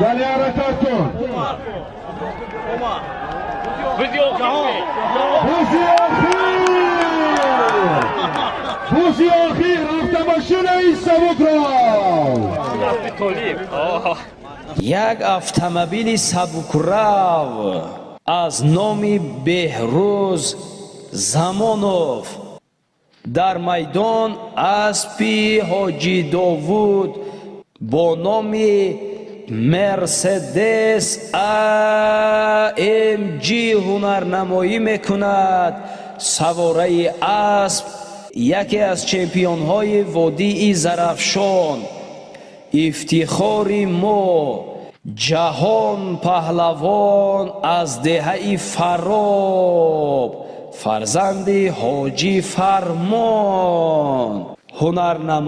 ولی حرکت کن. بوزی آخیر رفته ماشین این سبک را. یک автомобили сабукрав аз номи Беҳрӯз Замонов дар майдон аспи ҳоҷи Довуд бо номи Мерседес AMG ҳунарнамоӣ мекунад. Савораи асп яке аз чемпионҳои Водии Зарафшон, ифтихори мо, ҷаҳон паҳлавон аз деҳаи Фароб, фарзанди ҳоҷи Фармон ҳунарнамо